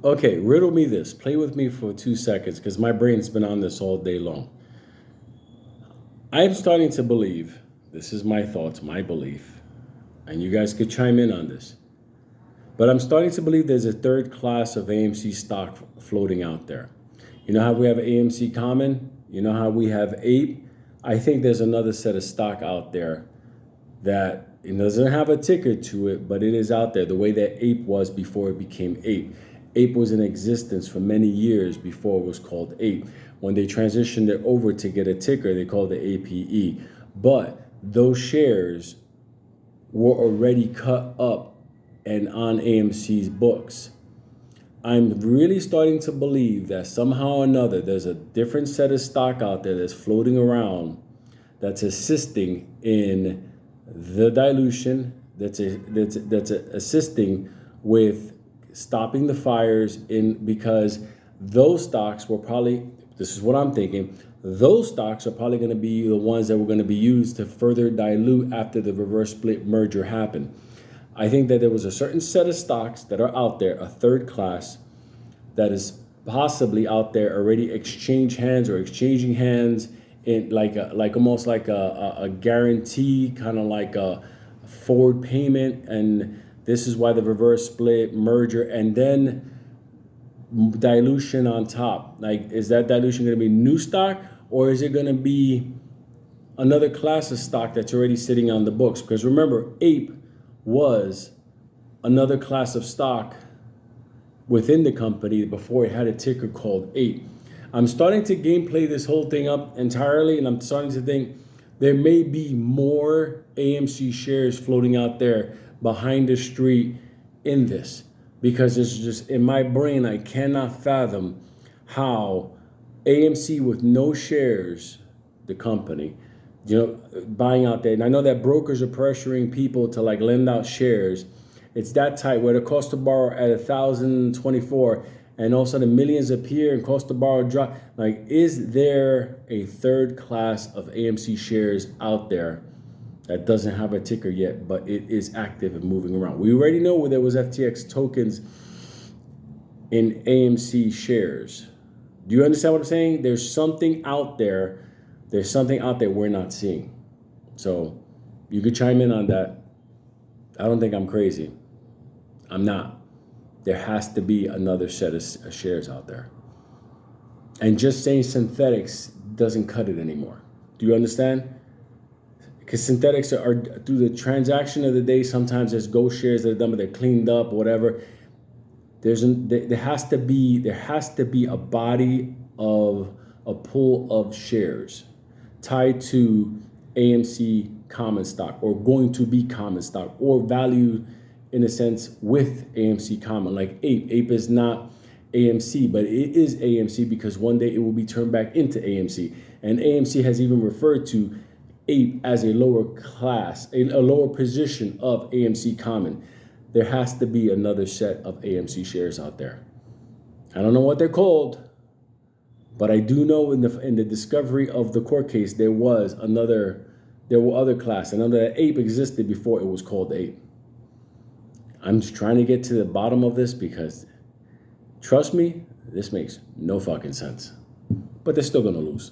Okay, riddle me this. Play with me for 2 seconds because my brain's been on this all day long. I'm starting to believe, this is my thoughts, my belief, and you guys could chime in on this, but I'm starting to believe there's a third class of AMC stock floating out there. You know how we have AMC Common? You know how we have Ape? I think there's another set of stock out there that it doesn't have a ticker to it, but it is out there the way that Ape was before it became Ape. Ape was in existence for many years before it was called Ape. When they transitioned it over to get a ticker, they called it APE. But those shares were already cut up and on AMC's books. I'm really starting to believe that somehow or another there's a different set of stock out there that's floating around that's assisting in the dilution, that's assisting with stopping the fires because those stocks were probably, this is what I'm thinking, those stocks are probably going to be the ones that were going to be used to further dilute after the reverse split merger happened. I think that there was a certain set of stocks that are out there, a third class, that is possibly out there already exchanging hands in almost like a guarantee, kind of like a forward payment. And this is why the reverse split merger and then dilution on top. Like, is that dilution going to be new stock, or is it going to be another class of stock that's already sitting on the books? Because remember, Ape was another class of stock within the company before it had a ticker called Ape. I'm starting to gameplay this whole thing up entirely, and I'm starting to think there may be more AMC shares floating out there behind the street in this, because it's just in my brain, I cannot fathom how AMC with no shares, the company, buying out there. And I know that brokers are pressuring people to like lend out shares. It's that tight where the cost to borrow at 1,024 and all of a sudden millions appear and cost to borrow drop. Like, is there a third class of AMC shares out there that doesn't have a ticker yet, but it is active and moving around? We already know where there was FTX tokens in AMC shares. Do you understand what I'm saying? There's something out there. There's something out there we're not seeing. So you could chime in on that. I don't think I'm crazy. I'm not. There has to be another set of shares out there. And just saying synthetics doesn't cut it anymore. Do you understand? Because synthetics are through the transaction of the day. Sometimes there's ghost shares that are done, but they're cleaned up or whatever. There has to be a body of a pool of shares tied to AMC common stock, or going to be common stock, or value in a sense with AMC common. Like Ape. Ape is not AMC, but it is AMC because one day it will be turned back into AMC. And AMC has even referred to Ape as a lower class, a lower position of AMC common. There has to be another set of AMC shares out there. I don't know what they're called, but I do know in the discovery of the court case there were other class, and under that Ape existed before it was called Ape. I'm just trying to get to the bottom of this because, trust me, this makes no fucking sense. But they're still gonna lose.